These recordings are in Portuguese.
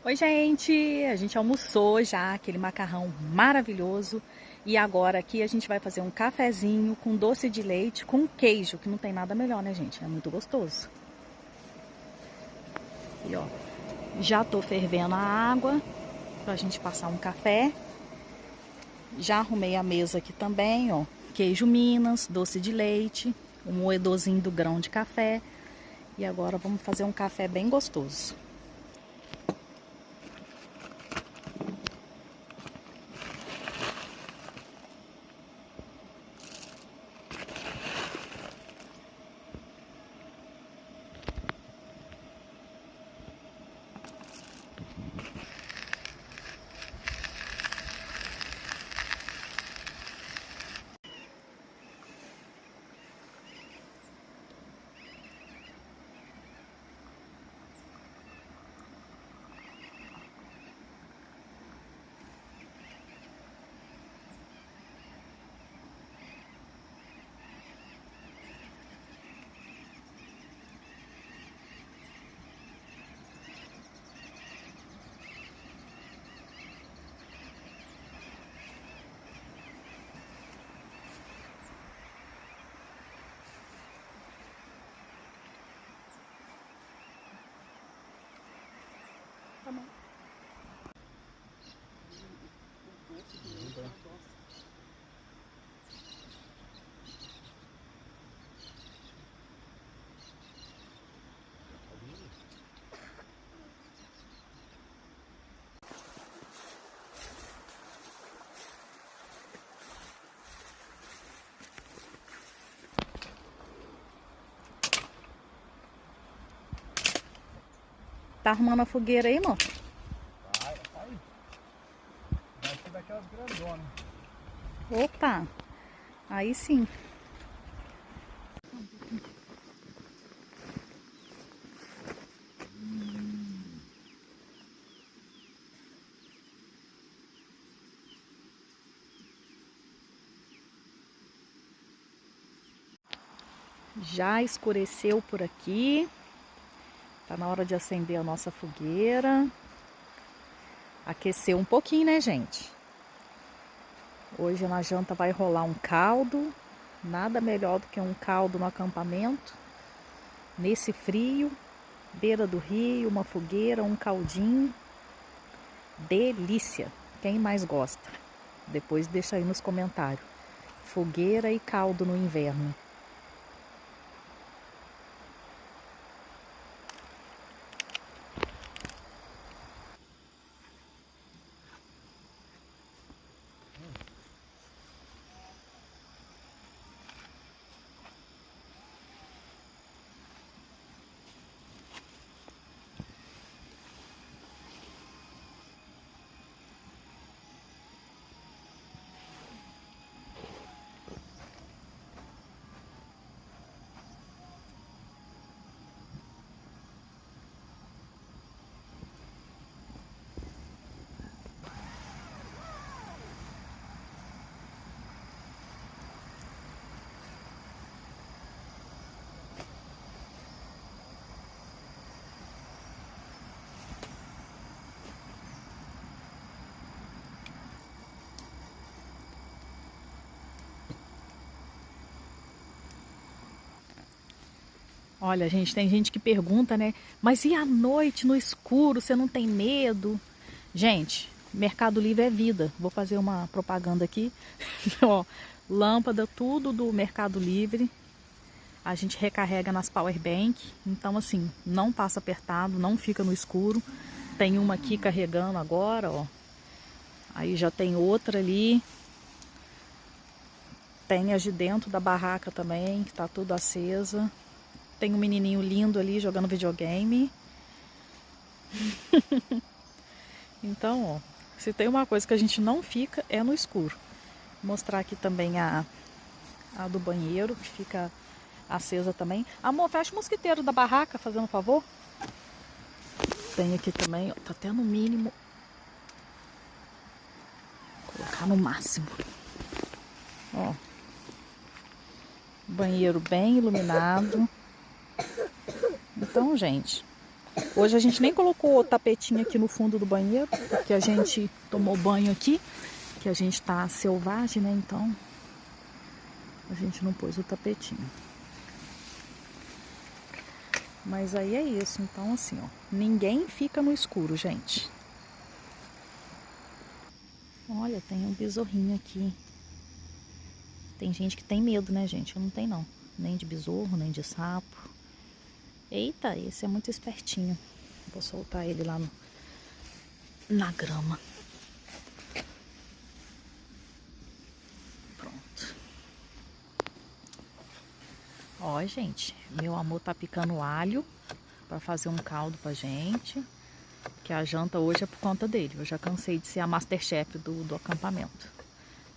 Oi, gente! A gente almoçou já aquele macarrão maravilhoso e agora aqui a gente vai fazer um cafezinho com doce de leite com queijo, que não tem nada melhor, né, gente? É muito gostoso. E ó, já tô fervendo a água pra gente passar um café. Já arrumei a mesa aqui também, ó. Queijo Minas, doce de leite, um moedorzinho do grão de café. E agora vamos fazer um café bem gostoso. Tá bom. Tá arrumando a fogueira aí, amor? Vai, vai. Vai ser daquelas grandonas. Opa! Aí sim. Já escureceu por aqui. Tá na hora de acender a nossa fogueira. Aqueceu um pouquinho, né, gente? Hoje na janta vai rolar um caldo. Nada melhor do que um caldo no acampamento. Nesse frio, beira do rio, uma fogueira, um caldinho. Delícia! Quem mais gosta? Depois deixa aí nos comentários. Fogueira e caldo no inverno. Olha, gente, tem gente que pergunta, né? Mas e à noite, no escuro, você não tem medo? Gente, Mercado Livre é vida. Vou fazer uma propaganda aqui. Ó, lâmpada, tudo do Mercado Livre. A gente recarrega nas power bank. Então, assim, não passa apertado, não fica no escuro. Tem uma aqui carregando agora, ó. Aí já tem outra ali. Tem as de dentro da barraca também, que tá tudo acesa. Tem um menininho lindo ali jogando videogame. Então, ó, se tem uma coisa que a gente não fica é no escuro. Vou mostrar aqui também a do banheiro, que fica acesa também. Amor, fecha o mosquiteiro da barraca, fazendo um favor. Tem aqui também, ó, tá até no mínimo. Vou colocar no máximo. Ó, banheiro bem iluminado. Então, gente, Hoje a gente nem colocou o tapetinho aqui no fundo do banheiro, porque a gente tomou banho aqui, que a gente tá selvagem, né? Então a gente não pôs o tapetinho. Mas aí é isso, então assim, ó, ninguém fica no escuro, gente. Olha, tem um besorrinho aqui. Tem gente que tem medo, né, gente? Eu não tenho não, nem de besouro, nem de sapo. Eita, esse é muito espertinho. Vou soltar ele lá na grama. Pronto. Ó, gente, meu amor tá picando alho pra fazer um caldo pra gente. Que a janta hoje é por conta dele. Eu já cansei de ser a Masterchef do acampamento.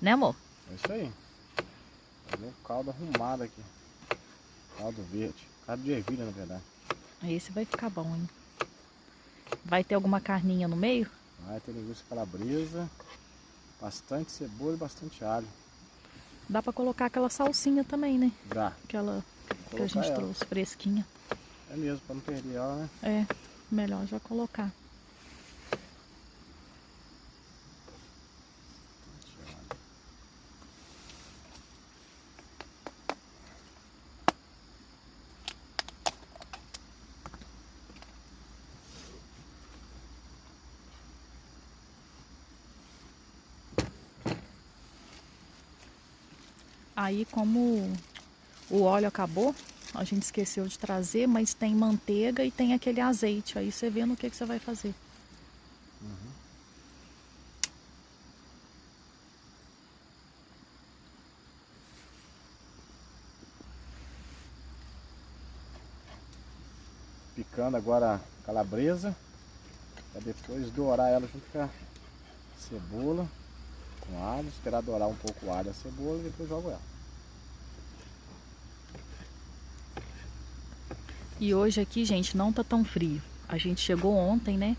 Né, amor? É isso aí. Fazer um caldo arrumado aqui. Caldo verde. Caldo de ervilha, na verdade. Esse vai ficar bom, hein? Vai ter alguma carninha no meio? Vai ter linguiça calabresa, bastante cebola e bastante alho. Dá pra colocar aquela salsinha também, né? Dá. Aquela que a Colocar gente ela. trouxe, fresquinha. É mesmo, pra não perder ela, né? É, melhor já colocar. Aí, como o óleo acabou, a gente esqueceu de trazer, mas tem manteiga e tem aquele azeite. Aí você vê no que você vai fazer. Picando agora a calabresa, para depois dourar ela junto com a cebola, com alho, esperar dourar um pouco o alho e a cebola e depois jogo ela. E hoje aqui, gente, não tá tão frio. A gente chegou ontem, né?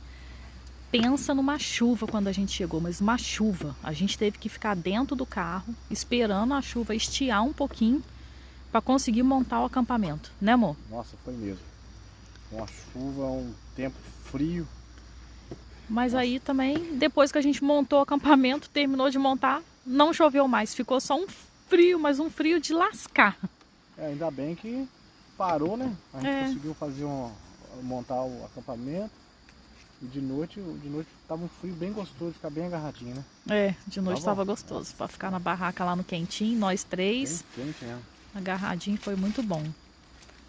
Pensa numa chuva quando a gente chegou, mas uma chuva. A gente teve que ficar dentro do carro, esperando a chuva estiar um pouquinho para conseguir montar o acampamento, né, amor? Nossa, foi mesmo. Uma chuva, um tempo frio. Mas aí também, depois que a gente montou o acampamento, terminou de montar, não choveu mais. Ficou só um frio, mas um frio de lascar. É, ainda bem que parou, né? A gente É. conseguiu montar o acampamento. E de noite tava um frio bem gostoso, ficar bem agarradinho, né? É, de noite Tava estava gostoso. Para ficar na barraca lá no quentinho, nós três, Bem quente mesmo. agarradinho, foi muito bom.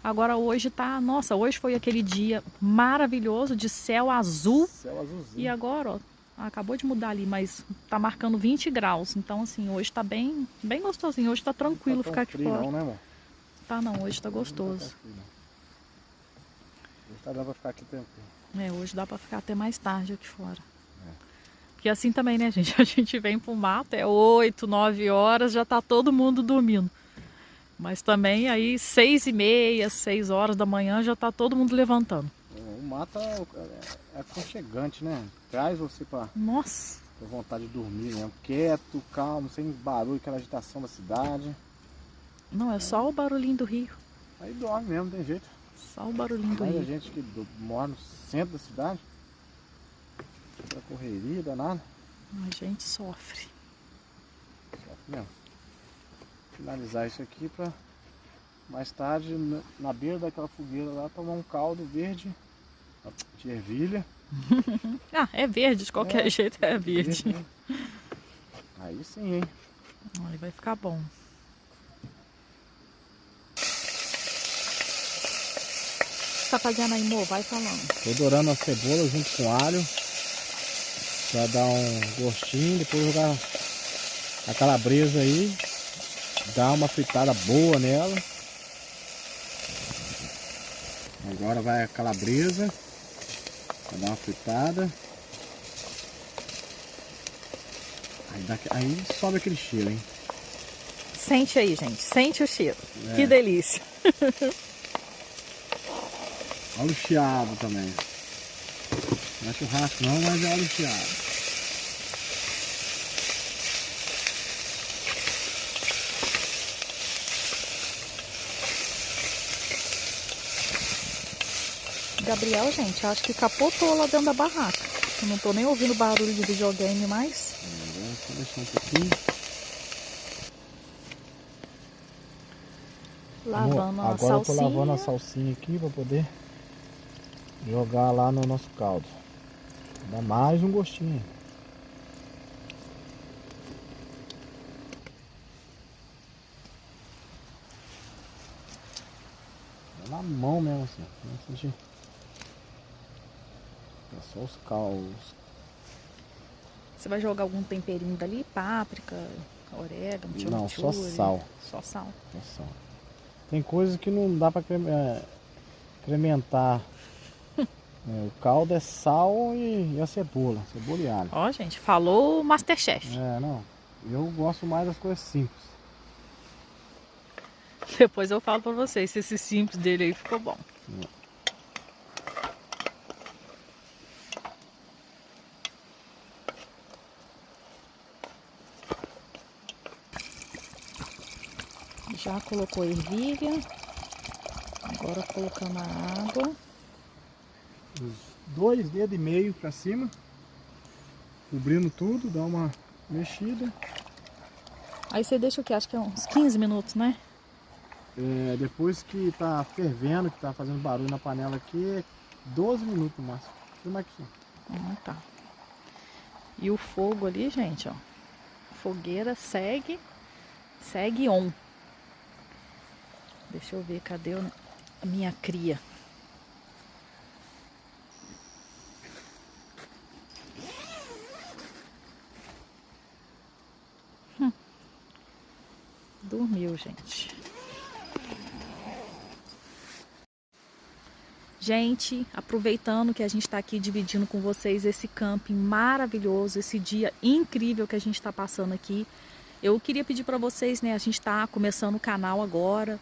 Agora hoje tá, nossa, hoje foi aquele dia maravilhoso de céu azul. Céu azulzinho. E agora, ó, acabou de mudar ali, mas tá marcando 20 graus. Então, assim, hoje tá bem gostosinho. Hoje tá tranquilo não tá ficar tão aqui frio fora. não, né, amor? Tá não, hoje tá Não tá gostoso. tão frio, não. Hoje tá dando pra ficar aqui tranquilo. É, hoje dá pra ficar até mais tarde aqui fora. É. Porque assim também, né, gente? A gente vem pro mato, é 8, 9 horas, já tá todo mundo dormindo. Mas também aí 6h30, 6 horas da manhã já tá todo mundo levantando. O mato é aconchegante, né? Traz você pra Nossa! vontade de dormir mesmo. Quieto, calmo, sem barulho, aquela agitação da cidade. Não, é só o barulhinho do rio. Aí dorme mesmo, não tem jeito. Só o barulhinho do Mas a rio. gente que mora no centro da cidade, outra correria danada, A gente sofre. sofre mesmo. Finalizar isso aqui pra mais tarde, na beira daquela fogueira lá, tomar um caldo verde de ervilha. Ah, é verde, de qualquer jeito é verde. Né? Aí sim, hein? Aí vai ficar bom. O que tá fazendo aí, amor? Vai falando. Tô dourando a cebola junto com alho pra dar um gostinho, depois jogar a calabresa aí, dar uma fritada boa nela. Agora vai a calabresa pra dar uma fritada. Aí sobe aquele cheiro, hein? Sente aí, gente. Sente o cheiro. É. Que delícia. Olha o chiado também. Não é churrasco não, mas é óleo chiado. Gabriel, gente, acho que capotou lá dentro da barraca. Eu não tô nem ouvindo barulho de videogame mais. Só deixar um pouquinho. Lavando a agora eu tô salsinha. lavando a salsinha aqui para poder jogar lá no nosso caldo. Dá mais um gostinho. Na mão mesmo assim. Não sentir. É só os caldos. Você vai jogar algum temperinho dali? Páprica, orégano, chimichurri? Não, só sal. Só sal. Só sal. Tem coisas que não dá pra incrementar. O caldo é sal e a cebola. Cebola e alho. Ó, gente, falou o Masterchef. Não. Eu gosto mais das coisas simples. Depois eu falo pra vocês se esse simples dele aí ficou bom. Já colocou a ervilha. Agora colocando a água. Os 2 dedos e meio pra cima. Cobrindo tudo, dá uma mexida. Aí você deixa o que? Acho que é uns 15 minutos, né? Depois que tá fervendo, que tá fazendo barulho na panela aqui, 12 minutos no máximo. Como é que é? Tá. E o fogo ali, gente, ó. Fogueira segue on. Deixa eu ver, cadê a minha cria? Dormiu, gente. Gente, aproveitando que a gente está aqui dividindo com vocês esse camping maravilhoso, esse dia incrível que a gente está passando aqui, eu queria pedir para vocês, né, a gente está começando o canal agora,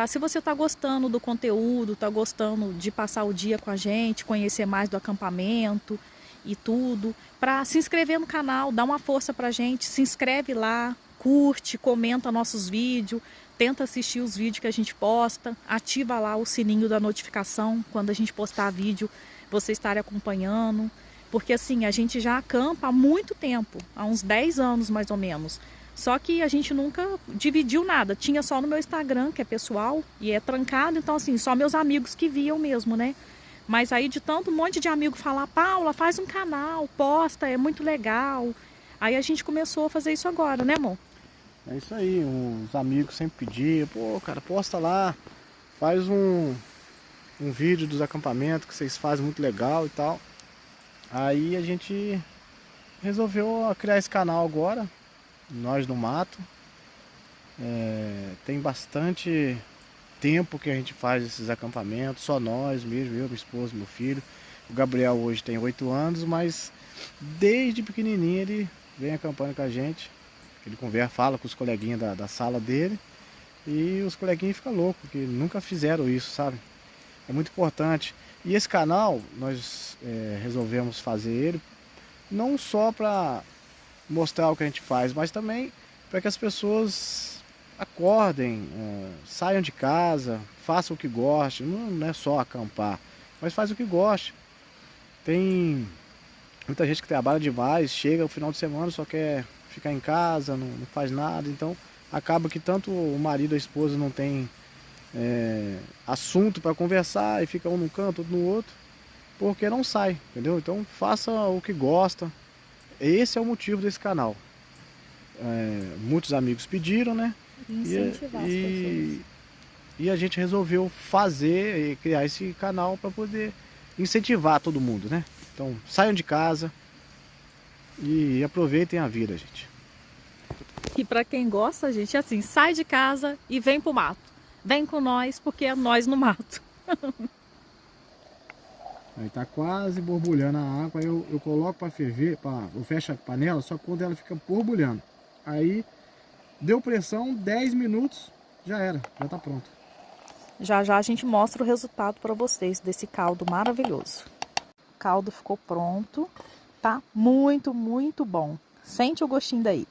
se você está gostando do conteúdo, está gostando de passar o dia com a gente, conhecer mais do acampamento e tudo, para se inscrever no canal, dá uma força para a gente, se inscreve lá, curte, comenta nossos vídeos, tenta assistir os vídeos que a gente posta, ativa lá o sininho da notificação, quando a gente postar vídeo, você estarem acompanhando, porque assim, a gente já acampa há muito tempo, há uns 10 anos mais ou menos, só que a gente nunca dividiu nada, tinha só no meu Instagram, que é pessoal, e é trancado, então assim, só meus amigos que viam mesmo, né? Mas aí de tanto um monte de amigo falar, Paula, faz um canal, posta, é muito legal, aí a gente começou a fazer isso agora, né, amor? É isso aí, os amigos sempre pediam, pô, cara, posta lá, faz um vídeo dos acampamentos que vocês fazem muito legal e tal. Aí a gente resolveu criar esse canal agora, Nós no Mato. Tem bastante tempo que a gente faz esses acampamentos, só nós mesmo, eu, minha esposa, meu filho. O Gabriel hoje tem 8 anos, mas desde pequenininho ele vem acampando com a gente. Ele conversa, fala com os coleguinhas da sala dele e os coleguinhas ficam loucos, porque nunca fizeram isso, sabe? É muito importante. E esse canal, nós resolvemos fazer ele não só para mostrar o que a gente faz, mas também para que as pessoas acordem, saiam de casa, façam o que gostem. Não é só acampar, mas faz o que goste. Tem muita gente que trabalha demais, chega no final de semana só quer ficar em casa, não faz nada, então acaba que tanto o marido e a esposa não tem assunto para conversar e fica um num canto, outro no outro, porque não sai, entendeu? Então faça o que gosta. Esse é o motivo desse canal. Muitos amigos pediram, né? Incentivar as pessoas. E a gente resolveu fazer e criar esse canal para poder incentivar todo mundo, né? Então saiam de casa e aproveitem a vida, gente. E para quem gosta, gente, assim, sai de casa e vem pro mato. Vem com nós, porque é nós no mato. Aí tá quase borbulhando a água, aí eu coloco para ferver, eu fecho a panela só quando ela fica borbulhando. Aí deu pressão, 10 minutos, já era, já tá pronto. Já já a gente mostra o resultado para vocês desse caldo maravilhoso. O caldo ficou pronto, tá muito, muito bom. Sente o gostinho daí.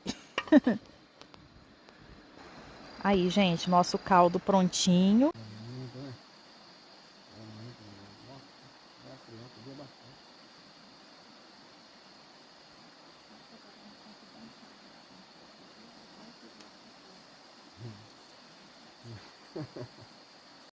Aí, gente, nosso caldo prontinho.